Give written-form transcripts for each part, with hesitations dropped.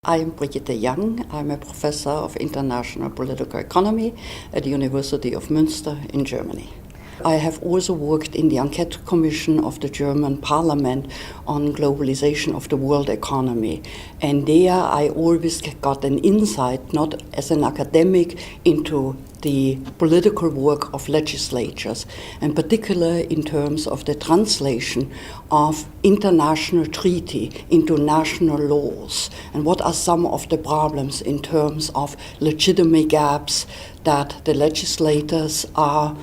I am Brigitte Young. I'm a professor of international political economy at the University of Münster in Germany. I have also worked in the Enquete Commission of the German Parliament on globalization of the world economy. And there I always got an insight, not as an academic, into the political work of legislatures, and particularly in terms of the translation of international treaty into national laws, and what are some of the problems in terms of legitimate gaps that the legislators are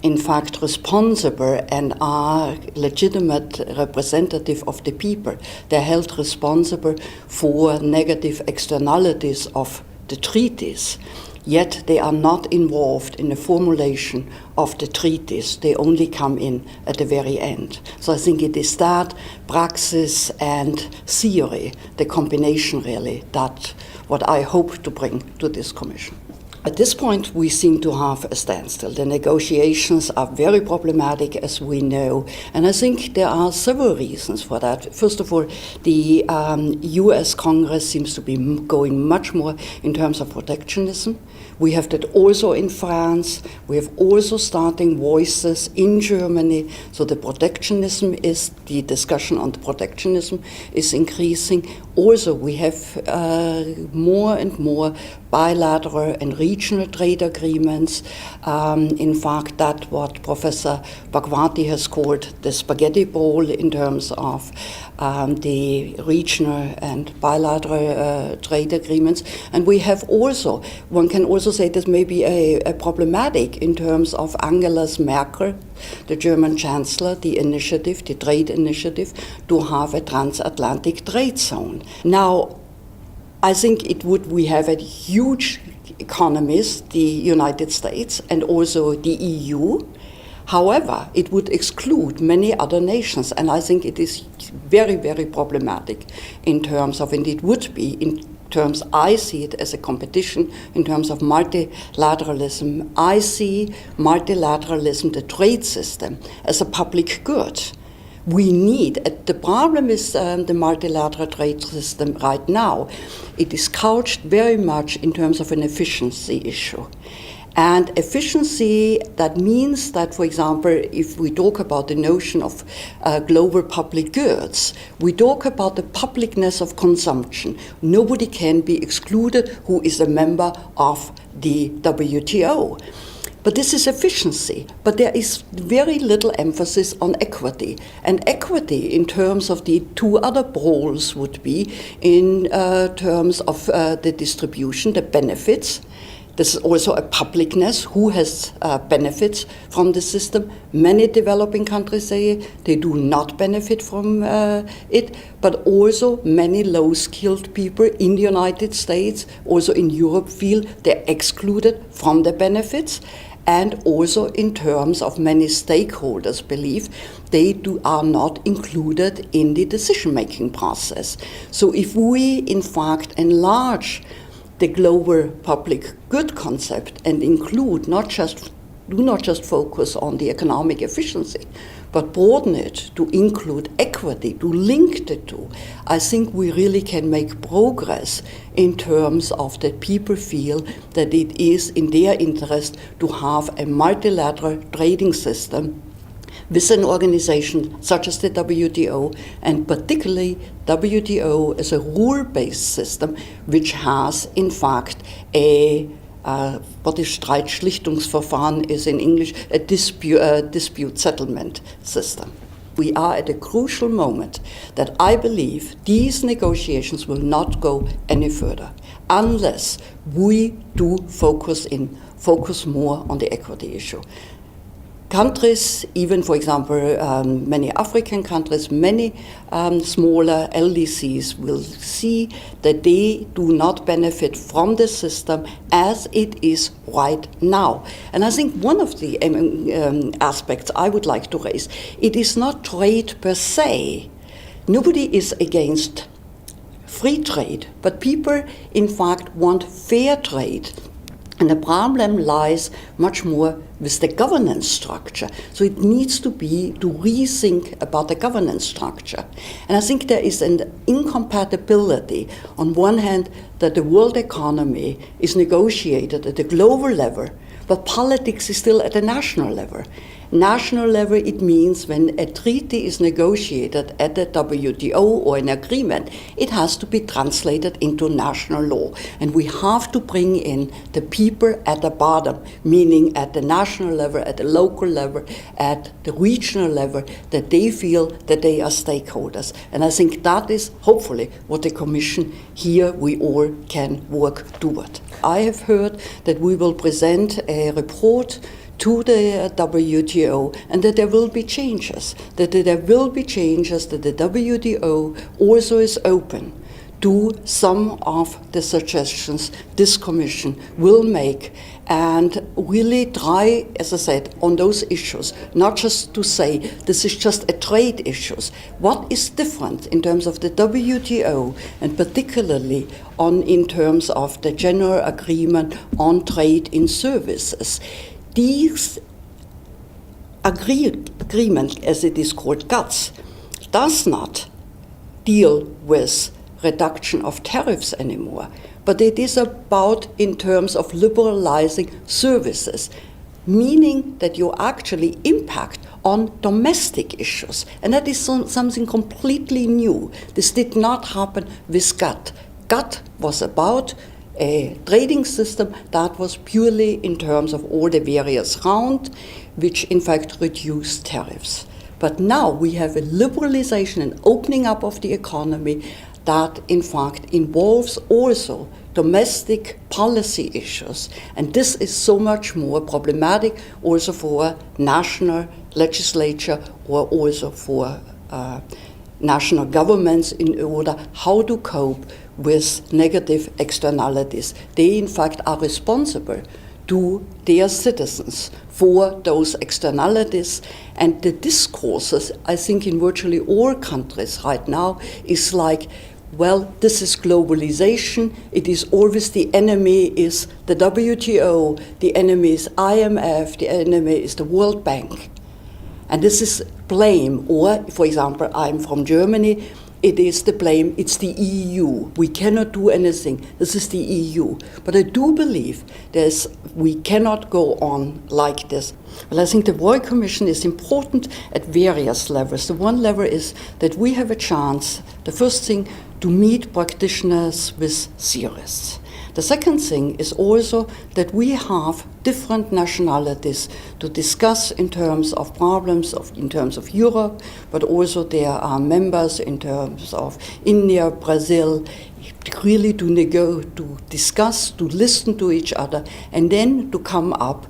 in fact responsible and are legitimate representative of the people. They're held responsible for negative externalities of the treaties, yet they are not involved in the formulation of the treaties. They only come in at the very end. So I think it is that praxis and theory, the combination really, that what I hope to bring to this commission. At this point, we seem to have a standstill. The negotiations are very problematic, as we know, and I think there are several reasons for that. First of all, the US Congress seems to be going much more in terms of protectionism. We have that also in France. We have also starting voices in Germany. So the discussion on the protectionism is increasing. Also, we have more and more bilateral and regional trade agreements. In fact, that's what Professor Bhagwati has called the spaghetti bowl in terms of the regional and bilateral trade agreements. And we have also, one can also say this may be a problematic in terms of Angela Merkel, the German Chancellor, the trade initiative to have a transatlantic trade zone. Now, I think we have a huge economies, the United States and also the EU. However, it would exclude many other nations, and I think it is very, very problematic in terms of, and it would be in terms, I see it as a competition in terms of multilateralism. I see multilateralism, the trade system, as a public good. We need, the problem is the multilateral trade system right now. It is couched very much in terms of an efficiency issue. And efficiency, that means that, for example, if we talk about the notion of global public goods, we talk about the publicness of consumption. Nobody can be excluded who is a member of the WTO. But this is efficiency, but there is very little emphasis on equity. And equity in terms of the two other poles would be in terms of the distribution, the benefits. This is also a publicness, who has benefits from the system. Many developing countries say they do not benefit from it, but also many low-skilled people in the United States, also in Europe, feel they're excluded from the benefits. And also in terms of many stakeholders believe they are not included in the decision-making process. So if we, in fact, enlarge the global public good concept and do not just focus on the economic efficiency, but broaden it to include equity, to link the two, I think we really can make progress in terms of that people feel that it is in their interest to have a multilateral trading system with an organization such as the WTO, and particularly WTO as a rule-based system, which has, in fact, what is Streitschlichtungsverfahren is in English, a dispute settlement system. We are at a crucial moment that I believe these negotiations will not go any further unless we do focus more on the equity issue. Countries, even for example, many African countries, many smaller LDCs will see that they do not benefit from the system as it is right now. And I think one of the aspects I would like to raise, it is not trade per se. Nobody is against free trade, but people in fact want fair trade. And the problem lies much more with the governance structure. So it needs to rethink about the governance structure. And I think there is an incompatibility, on one hand, that the world economy is negotiated at the global level, but politics is still at the national level. National level, it means when a treaty is negotiated at the WTO or an agreement, it has to be translated into national law. And we have to bring in the people at the bottom, meaning at the national level, at the local level, at the regional level, that they feel that they are stakeholders. And I think that is hopefully what the Commission here we all can work toward. I have heard that we will present a report to the WTO, and that there will be changes, that the WTO also is open to some of the suggestions this Commission will make, and really try, as I said, on those issues, not just to say this is just a trade issues. What is different in terms of the WTO, and particularly in terms of the general agreement on trade in services? These agreement, as it is called, GATS, does not deal with reduction of tariffs anymore, but it is about in terms of liberalizing services, meaning that you actually impact on domestic issues. And that is something completely new. This did not happen with GATT. GATT was about a trading system that was purely in terms of all the various rounds, which in fact reduced tariffs. But now we have a liberalization and opening up of the economy that in fact involves also domestic policy issues. And this is so much more problematic also for national legislature or also for national governments in order how to cope with negative externalities. They in fact are responsible to their citizens for those externalities, and the discourses, I think, in virtually all countries right now is like, well, this is globalization, it is always the enemy is the WTO, the enemy is IMF, the enemy is the World Bank. And this is blame, or, for example, I'm from Germany, it is the blame, it's the EU. We cannot do anything, this is the EU. But I do believe we cannot go on like this. Well, I think the Warwick Commission is important at various levels. The one level is that we have a chance, the first thing, to meet practitioners with theorists. The second thing is also that we have different nationalities to discuss in terms of problems in terms of Europe, but also there are members in terms of India, Brazil, really to discuss, to listen to each other, and then to come up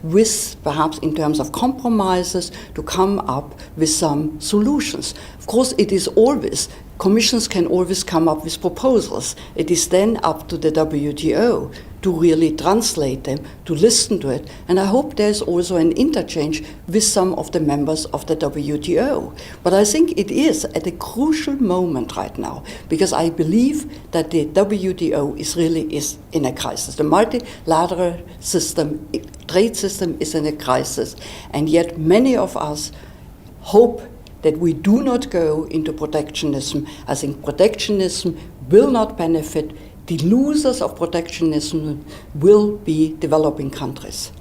with, perhaps in terms of compromises, to come up with some solutions. Of course, it is always, commissions can always come up with proposals. It is then up to the WTO to really translate them, to listen to it. And I hope there's also an interchange with some of the members of the WTO. But I think it is at a crucial moment right now, because I believe that the WTO is in a crisis. The multilateral system, trade system is in a crisis, and yet many of us hope that we do not go into protectionism. I think protectionism will not benefit. The losers of protectionism will be developing countries.